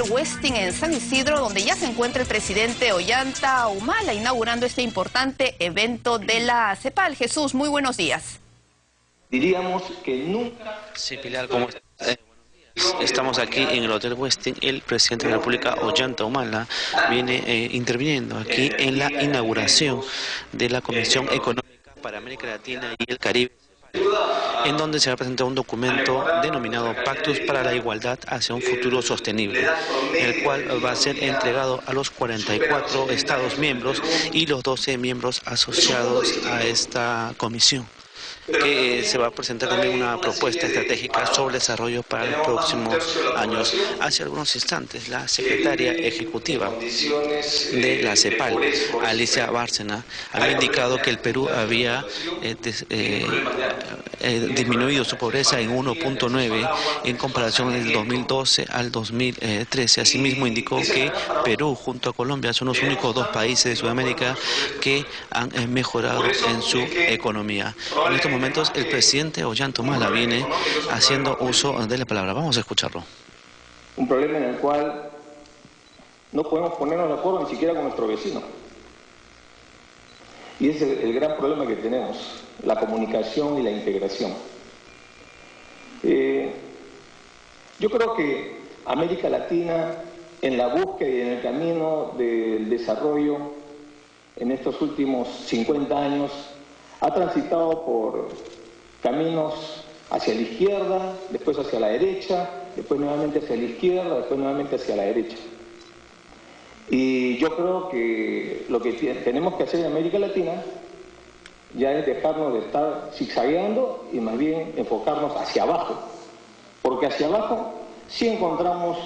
Westin en San Isidro, donde ya se encuentra el presidente Ollanta Humala inaugurando este importante evento de la CEPAL. Jesús, muy buenos días. Diríamos que nunca... Sí, Pilar, ¿cómo estás? Estamos aquí en el Hotel Westin. El presidente de la República, Ollanta Humala, viene interviniendo aquí en la inauguración de la Comisión Económica para América Latina y el Caribe, en donde se va a presentar un documento denominado Pactos para la Igualdad hacia un futuro sostenible, el cual va a ser entregado a los 44 Estados miembros y los 12 miembros asociados a esta comisión, que se va a presentar también una propuesta estratégica sobre desarrollo para los próximos años. Hace algunos instantes, la secretaria ejecutiva de la CEPAL, Alicia Bárcena, había indicado que el Perú había disminuido su pobreza en 1.9 en comparación del 2012 al 2013. Asimismo, indicó que Perú junto a Colombia son los únicos dos países de Sudamérica que han mejorado en su economía. En estos momentos, el presidente Ollanta Humala viene haciendo uso de la palabra. Vamos a escucharlo. Un problema en el cual no podemos ponernos de acuerdo ni siquiera con nuestro vecino. Y ese es el gran problema que tenemos, la comunicación y la integración. Yo creo que América Latina, en la búsqueda y en el camino del desarrollo en estos últimos 50 años, ha transitado por caminos hacia la izquierda, después hacia la derecha, después nuevamente hacia la izquierda, después nuevamente hacia la derecha. Y yo creo que lo que tenemos que hacer en América Latina ya es dejarnos de estar zigzagueando y más bien enfocarnos hacia abajo. Porque hacia abajo sí encontramos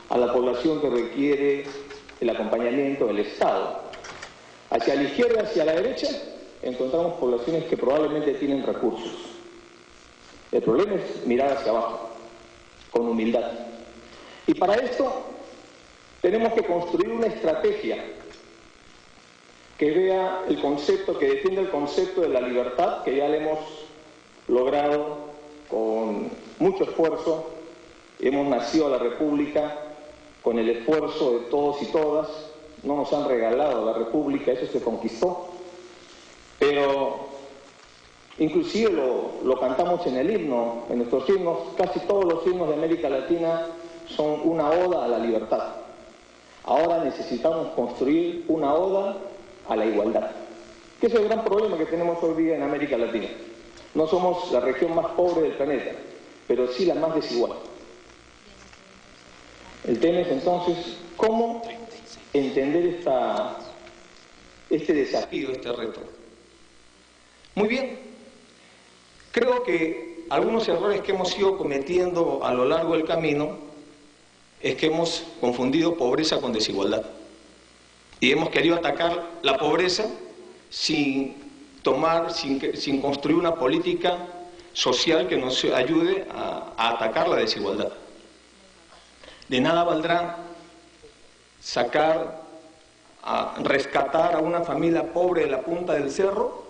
a la población que requiere el acompañamiento del Estado. Hacia la izquierda, hacia la derecha, encontramos poblaciones que probablemente tienen recursos. El problema es mirar hacia abajo, con humildad. Y para esto tenemos que construir una estrategia que vea el concepto, que defienda el concepto de la libertad, que ya le hemos logrado con mucho esfuerzo. Hemos nacido la República con el esfuerzo de todos y todas. No nos han regalado la República, eso se conquistó. Pero inclusive lo cantamos en el himno, en nuestros himnos. Casi todos los himnos de América Latina son una oda a la libertad. Ahora necesitamos construir una oda a la igualdad, que es el gran problema que tenemos hoy día en América Latina. No somos la región más pobre del planeta, pero sí la más desigual. El tema es entonces cómo entender este desafío, este reto. Muy bien, creo que algunos errores que hemos ido cometiendo a lo largo del camino es que hemos confundido pobreza con desigualdad. Y hemos querido atacar la pobreza sin construir una política social que nos ayude a atacar la desigualdad. De nada valdrá rescatar a una familia pobre de la punta del cerro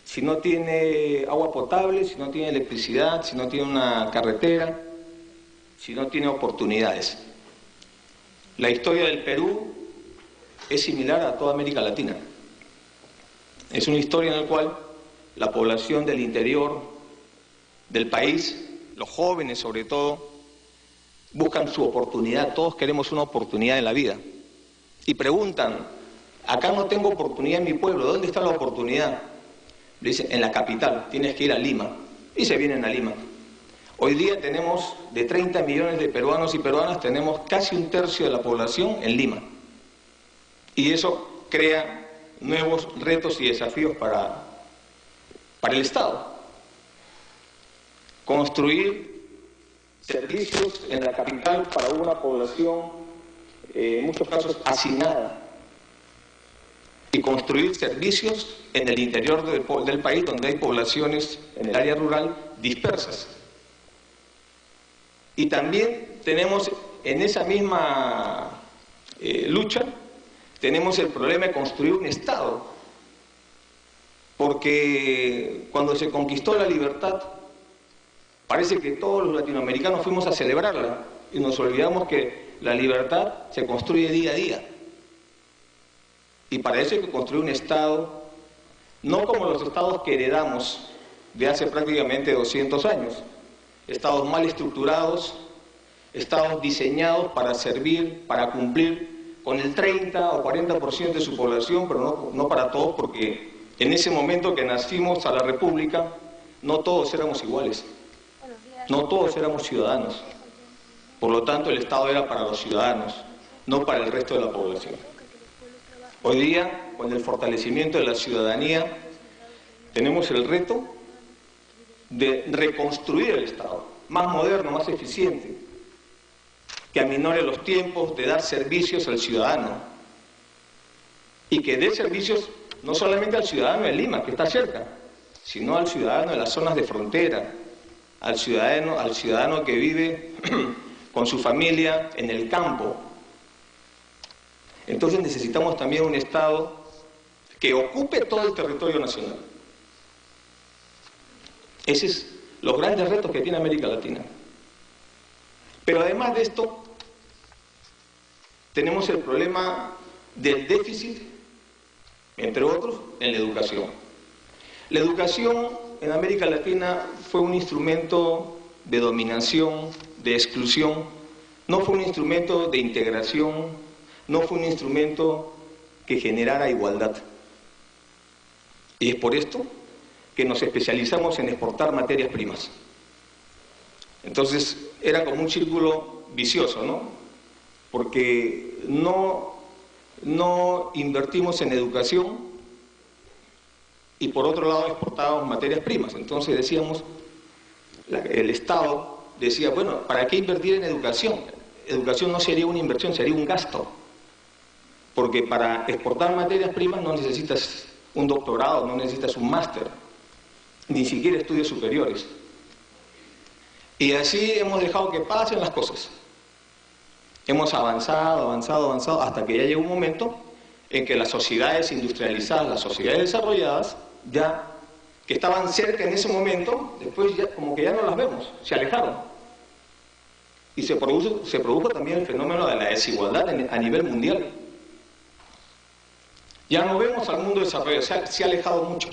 si no tiene agua potable, si no tiene electricidad, si no tiene una carretera, si no tiene oportunidades. La historia del Perú es similar a toda América Latina. Es una historia en la cual la población del interior del país, los jóvenes sobre todo, buscan su oportunidad. Todos queremos una oportunidad en la vida. Y preguntan, acá no tengo oportunidad en mi pueblo, ¿dónde está la oportunidad? Le dicen, en la capital, tienes que ir a Lima. Y se vienen a Lima. Hoy día tenemos, de 30 millones de peruanos y peruanas, tenemos casi un tercio de la población en Lima. Y eso crea nuevos retos y desafíos para el Estado. Construir servicios en la capital para una población, en muchos casos, hacinada. Y construir servicios en el interior del país, donde hay poblaciones en el área rural dispersas. Y también tenemos en esa misma lucha, tenemos el problema de construir un Estado. Porque cuando se conquistó la libertad, parece que todos los latinoamericanos fuimos a celebrarla y nos olvidamos que la libertad se construye día a día. Y para eso hay que construir un Estado, no como los estados que heredamos de hace prácticamente 200 años, estados mal estructurados, estados diseñados para servir, para cumplir con el 30 o 40% de su población, pero no para todos, porque en ese momento que nacimos a la República, no todos éramos iguales, no todos éramos ciudadanos. Por lo tanto, el Estado era para los ciudadanos, no para el resto de la población. Hoy día, con el fortalecimiento de la ciudadanía, tenemos el reto de reconstruir el Estado, más moderno, más eficiente, que aminore los tiempos, de dar servicios al ciudadano y que dé servicios no solamente al ciudadano de Lima, que está cerca, sino al ciudadano de las zonas de frontera, al ciudadano que vive con su familia en el campo. Entonces necesitamos también un Estado que ocupe todo el territorio nacional. Esos son los grandes retos que tiene América Latina. Pero además de esto, tenemos el problema del déficit, entre otros, en la educación. La educación en América Latina fue un instrumento de dominación, de exclusión, no fue un instrumento de integración, no fue un instrumento que generara igualdad. Y es por esto que nos especializamos en exportar materias primas. Entonces era como un círculo vicioso, ¿no? Porque no invertimos en educación y por otro lado exportábamos materias primas. Entonces decíamos, el Estado decía, bueno, ¿para qué invertir en educación? Educación no sería una inversión, sería un gasto. Porque para exportar materias primas no necesitas un doctorado, no necesitas un máster, ni siquiera estudios superiores. Y así hemos dejado que pasen las cosas. Hemos avanzado, hasta que ya llegó un momento en que las sociedades industrializadas, las sociedades desarrolladas, ya que estaban cerca en ese momento, después ya como que ya no las vemos, se alejaron. Y se produjo también el fenómeno de la desigualdad a nivel mundial. Ya no vemos al mundo desarrollado, se ha alejado mucho.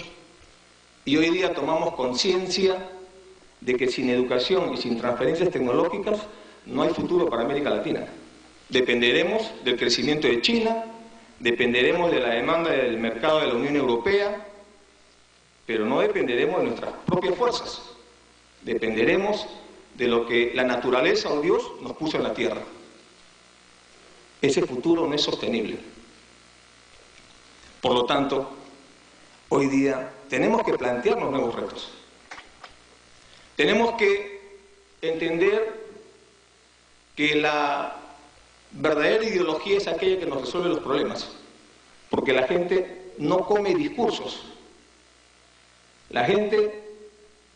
Y hoy día tomamos conciencia de que sin educación y sin transferencias tecnológicas no hay futuro para América Latina. Dependeremos del crecimiento de China, dependeremos de la demanda del mercado de la Unión Europea, pero no dependeremos de nuestras propias fuerzas. Dependeremos de lo que la naturaleza o Dios nos puso en la tierra. Ese futuro no es sostenible. Por lo tanto, hoy día tenemos que plantearnos nuevos retos. Tenemos que entender que la verdadera ideología es aquella que nos resuelve los problemas, porque la gente no come discursos. La gente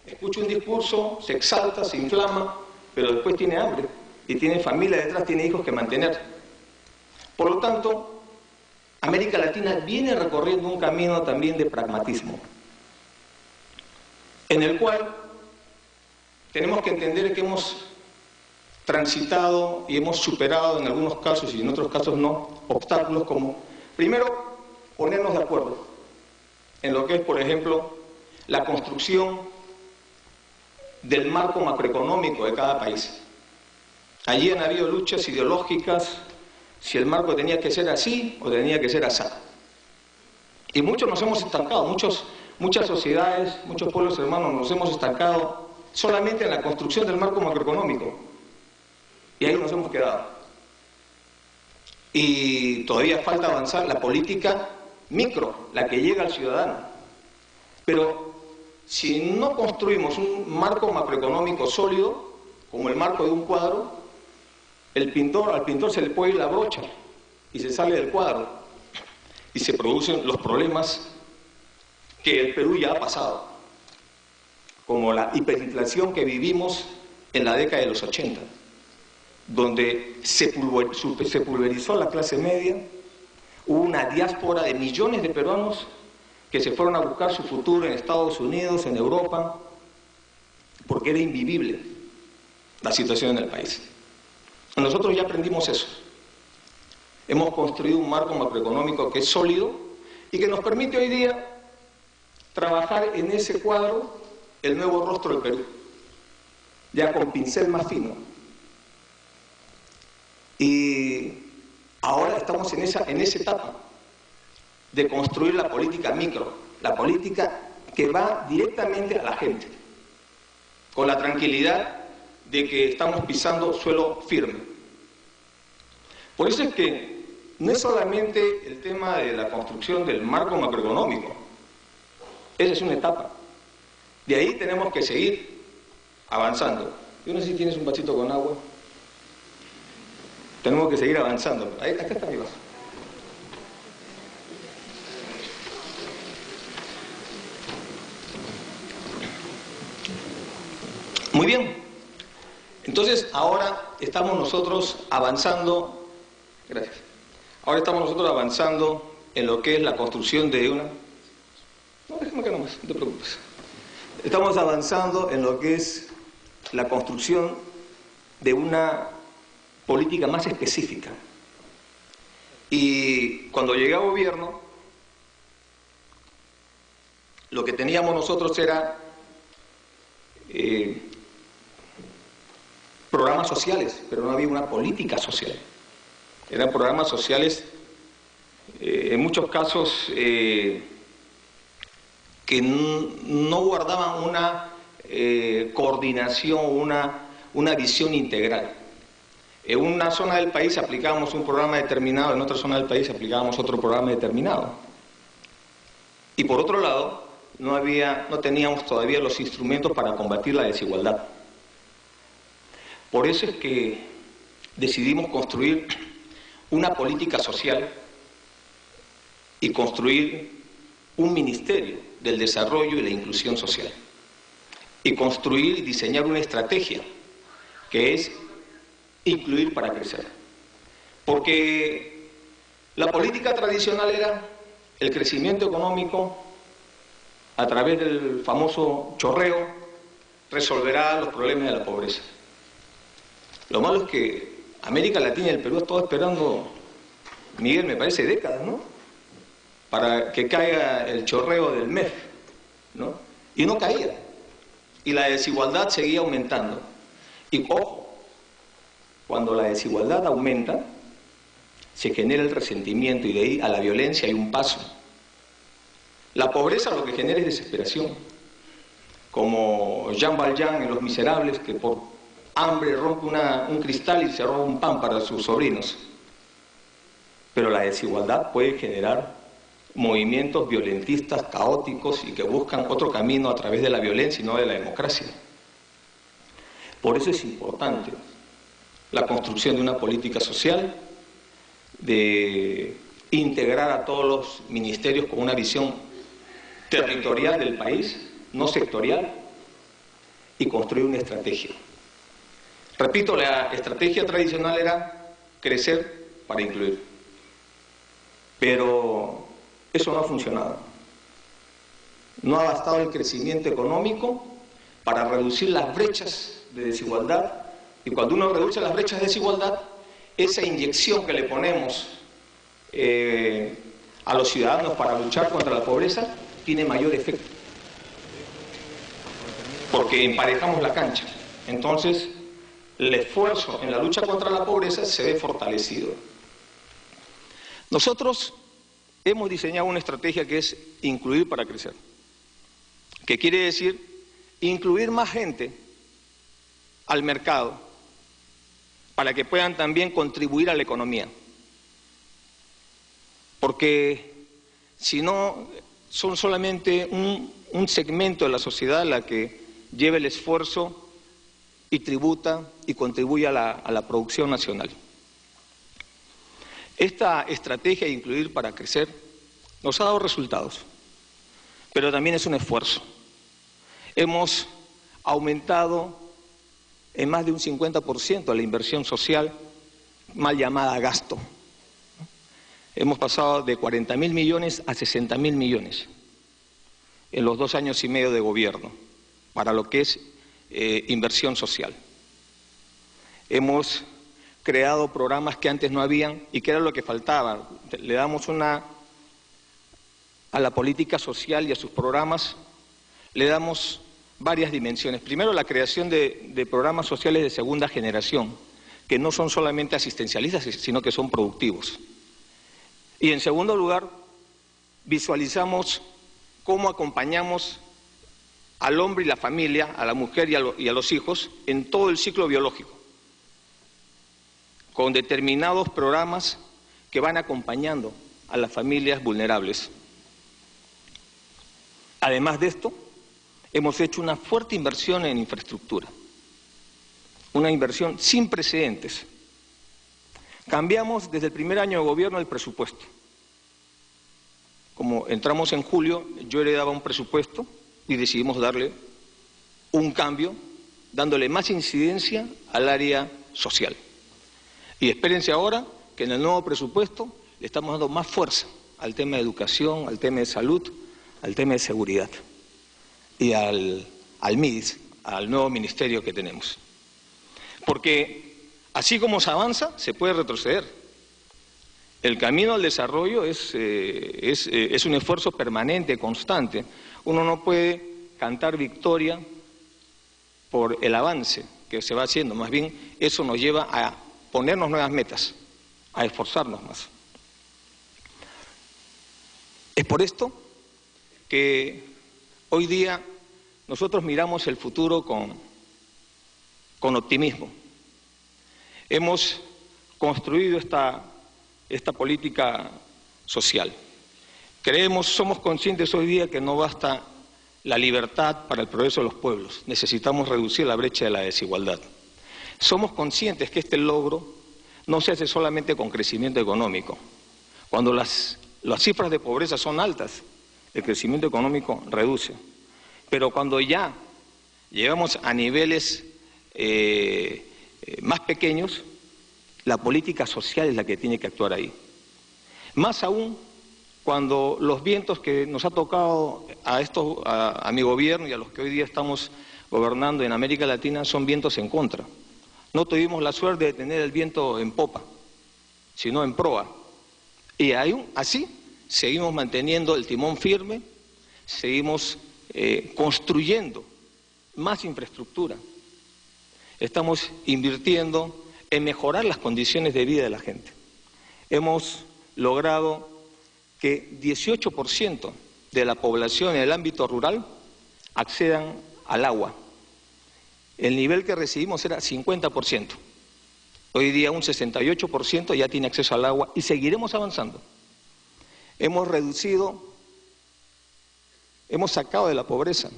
escucha un discurso, se exalta, se inflama, pero después tiene hambre y tiene familia detrás, tiene hijos que mantener. Por lo tanto, América Latina viene recorriendo un camino también de pragmatismo, en el cual tenemos que entender que hemos transitado y hemos superado en algunos casos y en otros casos no, obstáculos como, primero, ponernos de acuerdo en lo que es, por ejemplo, la construcción del marco macroeconómico de cada país. Allí han habido luchas ideológicas, si el marco tenía que ser así o tenía que ser así. Y muchos nos hemos estancado, muchas sociedades, muchos pueblos hermanos nos hemos estancado solamente en la construcción del marco macroeconómico. Y ahí nos hemos quedado. Y todavía falta avanzar la política micro, la que llega al ciudadano. Pero si no construimos un marco macroeconómico sólido, como el marco de un cuadro, al pintor se le puede ir la brocha y se sale del cuadro y se producen los problemas que el Perú ya ha pasado, como la hiperinflación que vivimos en la década de los 80, donde se pulverizó la clase media, hubo una diáspora de millones de peruanos que se fueron a buscar su futuro en Estados Unidos, en Europa, porque era invivible la situación en el país. Nosotros ya aprendimos eso. Hemos construido un marco macroeconómico que es sólido y que nos permite hoy día trabajar en ese cuadro el nuevo rostro del Perú, ya con pincel más fino. Y ahora estamos en esa etapa de construir la política micro, la política que va directamente a la gente, con la tranquilidad de que estamos pisando suelo firme. Por eso es que no es solamente el tema de la construcción del marco macroeconómico, esa es una etapa. De ahí tenemos que seguir avanzando. Yo no sé si tienes un vasito con agua. Tenemos que seguir avanzando. Ahí, acá está mi vaso. Muy bien. Entonces, ahora estamos nosotros avanzando. Gracias. Ahora estamos nosotros avanzando en lo que es la construcción de una... No, déjame acá nomás, no te preocupes. Estamos avanzando en lo que es la construcción de una política más específica. Y cuando llegué a gobierno, lo que teníamos nosotros era programas sociales, pero no había una política social. Eran programas sociales, en muchos casos, que no guardaban una coordinación, una visión integral. En una zona del país aplicábamos un programa determinado, en otra zona del país aplicábamos otro programa determinado. Y por otro lado, no teníamos todavía los instrumentos para combatir la desigualdad. Por eso es que decidimos construir una política social y construir un ministerio del desarrollo y la inclusión social. Y construir y diseñar una estrategia que es incluir para crecer. Porque la política tradicional era el crecimiento económico a través del famoso chorreo, resolverá los problemas de la pobreza. Lo malo es que América Latina y el Perú ha estado esperando, Miguel, me parece décadas, ¿no?, para que caiga el chorreo del MEF, ¿no? Y no caía. Y la desigualdad seguía aumentando. Y ojo, cuando la desigualdad aumenta, se genera el resentimiento y de ahí a la violencia hay un paso. La pobreza lo que genera es desesperación. Como Jean Valjean en Los Miserables, que por hambre rompe un cristal y se roba un pan para sus sobrinos. Pero la desigualdad puede generar movimientos violentistas, caóticos y que buscan otro camino a través de la violencia y no de la democracia. Por eso es importante la construcción de una política social, de integrar a todos los ministerios con una visión territorial del país, no sectorial, y construir una estrategia. Repito, la estrategia tradicional era crecer para incluir, pero eso no ha funcionado. No ha bastado el crecimiento económico para reducir las brechas de desigualdad, y cuando uno reduce las brechas de desigualdad, esa inyección que le ponemos a los ciudadanos para luchar contra la pobreza tiene mayor efecto, porque emparejamos la cancha. Entonces, el esfuerzo en la lucha contra la pobreza se ve fortalecido. Nosotros hemos diseñado una estrategia que es incluir para crecer, que quiere decir incluir más gente al mercado para que puedan también contribuir a la economía. Porque si no, son solamente un segmento de la sociedad la que lleva el esfuerzo y tributa y contribuye a la producción nacional. Esta estrategia de incluir para crecer nos ha dado resultados, pero también es un esfuerzo. Hemos aumentado en más de un 50% la inversión social, mal llamada gasto. Hemos pasado de 40.000 millones a 60.000 millones en los 2 años y medio de gobierno para lo que es inversión social. Hemos creado programas que antes no habían y que era lo que faltaba. Le damos a la política social y a sus programas, le damos varias dimensiones. Primero, la creación de programas sociales de segunda generación, que no son solamente asistencialistas, sino que son productivos. Y en segundo lugar, visualizamos cómo acompañamos al hombre y la familia, a la mujer y a los hijos en todo el ciclo biológico, con determinados programas que van acompañando a las familias vulnerables. Además de esto, hemos hecho una fuerte inversión en infraestructura, una inversión sin precedentes. Cambiamos desde el primer año de gobierno el presupuesto. Como entramos en julio, yo heredaba un presupuesto y decidimos darle un cambio, dándole más incidencia al área social. Y espérense ahora que en el nuevo presupuesto le estamos dando más fuerza al tema de educación, al tema de salud, al tema de seguridad y al MIDIS, al nuevo ministerio que tenemos. Porque así como se avanza, se puede retroceder. El camino al desarrollo es un esfuerzo permanente, constante. Uno no puede cantar victoria por el avance que se va haciendo, más bien eso nos lleva a ponernos nuevas metas, a esforzarnos más. Es por esto que hoy día nosotros miramos el futuro con optimismo. Hemos construido esta política social. Somos conscientes hoy día que no basta la libertad para el progreso de los pueblos. Necesitamos reducir la brecha de la desigualdad. Somos conscientes que este logro no se hace solamente con crecimiento económico. Cuando las cifras de pobreza son altas, el crecimiento económico reduce. Pero cuando ya llegamos a niveles más pequeños, la política social es la que tiene que actuar ahí. Más aún cuando los vientos que nos ha tocado a mi gobierno y a los que hoy día estamos gobernando en América Latina son vientos en contra. No tuvimos la suerte de tener el viento en popa, sino en proa. Y así seguimos manteniendo el timón firme, seguimos construyendo más infraestructura. Estamos invirtiendo en mejorar las condiciones de vida de la gente. Hemos logrado que 18% de la población en el ámbito rural accedan al agua. El nivel que recibimos era 50%. Hoy día un 68% ya tiene acceso al agua y seguiremos avanzando. Hemos sacado de la pobreza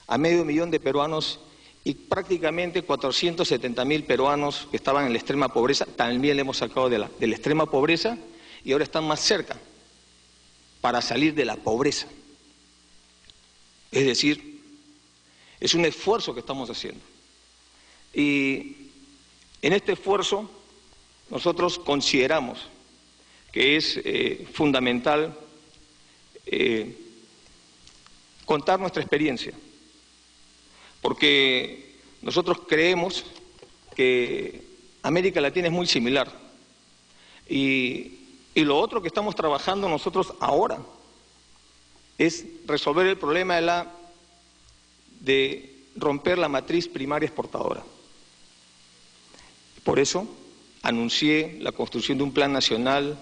a 500.000 de peruanos y prácticamente 470.000 peruanos que estaban en la extrema pobreza, también le hemos sacado de la extrema pobreza y ahora están más cerca para salir de la pobreza. Es decir, es un esfuerzo que estamos haciendo. Y en este esfuerzo nosotros consideramos que es fundamental contar nuestra experiencia, porque nosotros creemos que América Latina es muy similar y lo otro que estamos trabajando nosotros ahora es resolver el problema de romper la matriz primaria exportadora. Por eso anuncié la construcción de un Plan Nacional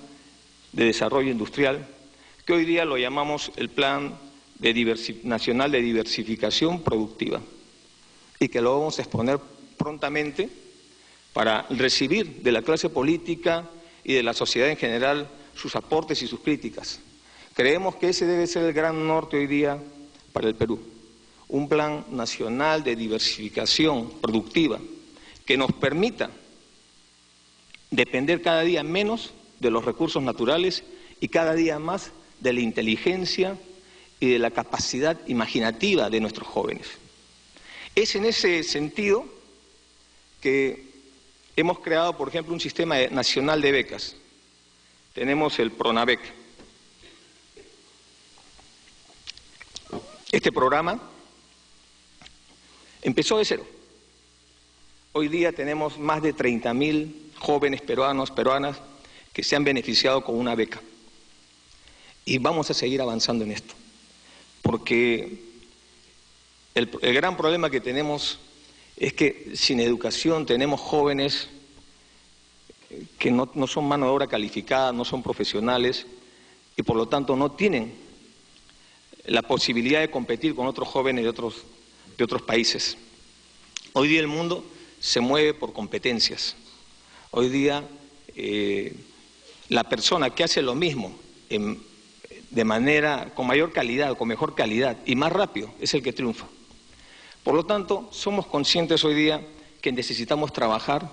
de Desarrollo Industrial, que hoy día lo llamamos el Plan Nacional de Diversificación Productiva, y que lo vamos a exponer prontamente para recibir de la clase política y de la sociedad en general sus aportes y sus críticas. Creemos que ese debe ser el gran norte hoy día para el Perú, un plan nacional de diversificación productiva que nos permita depender cada día menos de los recursos naturales y cada día más de la inteligencia y de la capacidad imaginativa de nuestros jóvenes. Es en ese sentido que hemos creado, por ejemplo, un sistema nacional de becas. Tenemos el PRONAVEC. Este programa empezó de cero. hoy día tenemos más de 30.000 jóvenes peruanos, peruanas, que se han beneficiado con una beca. Y vamos a seguir avanzando en esto, porque el gran problema que tenemos es que sin educación tenemos jóvenes que no son mano de obra calificada, no son profesionales y por lo tanto no tienen la posibilidad de competir con otros jóvenes de otros países. Hoy día el mundo se mueve por competencias. Hoy día la persona que hace lo mismo de manera con mayor calidad, con mejor calidad y más rápido es el que triunfa. Por lo tanto, somos conscientes hoy día que necesitamos trabajar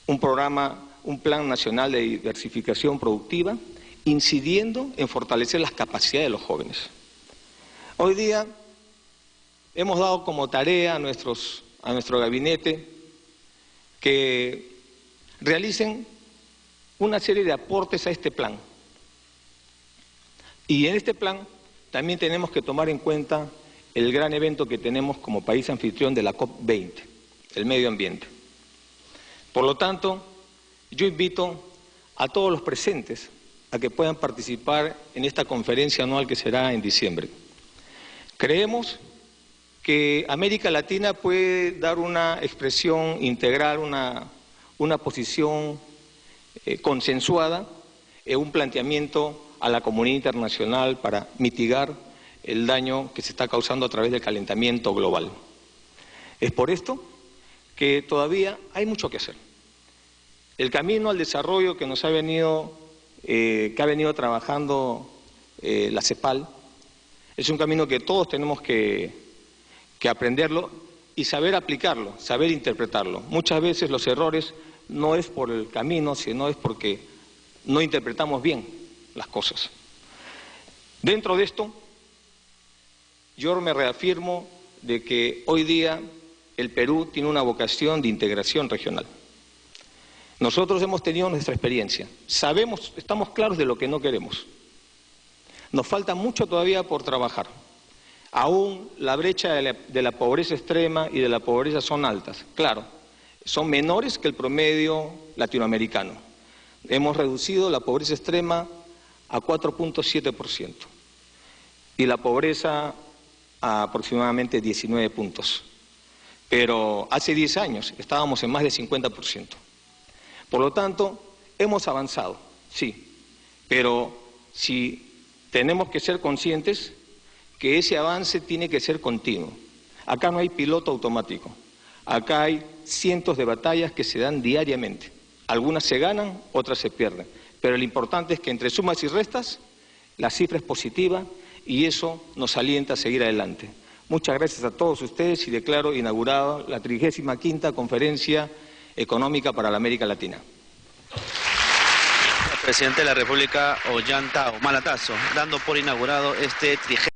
un plan nacional de diversificación productiva, incidiendo en fortalecer las capacidades de los jóvenes. Hoy día hemos dado como tarea a nuestro gabinete que realicen una serie de aportes a este plan. Y en este plan también tenemos que tomar en cuenta el gran evento que tenemos como país anfitrión de la COP20, el medio ambiente. Por lo tanto, yo invito a todos los presentes a que puedan participar en esta conferencia anual que será en diciembre. Creemos que América Latina puede dar una expresión integral, una posición consensuada, un planteamiento a la comunidad internacional para mitigar el daño que se está causando a través del calentamiento global. Es por esto que todavía hay mucho que hacer. El camino al desarrollo que ha venido trabajando la CEPAL es un camino que todos tenemos que aprenderlo y saber aplicarlo, saber interpretarlo. Muchas veces los errores no es por el camino, sino es porque no interpretamos bien las cosas. Dentro de esto, yo me reafirmo de que hoy día el Perú tiene una vocación de integración regional. Nosotros hemos tenido nuestra experiencia, sabemos, estamos claros de lo que no queremos. Nos falta mucho todavía por trabajar. Aún la brecha de la pobreza extrema y de la pobreza son altas, claro, son menores que el promedio latinoamericano. Hemos reducido la pobreza extrema a 4.7% y la pobreza a aproximadamente 19 puntos. Pero hace 10 años estábamos en más de 50%. Por lo tanto, hemos avanzado, sí, pero si tenemos que ser conscientes que ese avance tiene que ser continuo. Acá no hay piloto automático, acá hay cientos de batallas que se dan diariamente. Algunas se ganan, otras se pierden, pero lo importante es que entre sumas y restas la cifra es positiva y eso nos alienta a seguir adelante. Muchas gracias a todos ustedes y declaro inaugurada la 35ª Conferencia Económica para la América Latina. El presidente de la República, Ollanta Humala Tasso, dando por inaugurado este 30º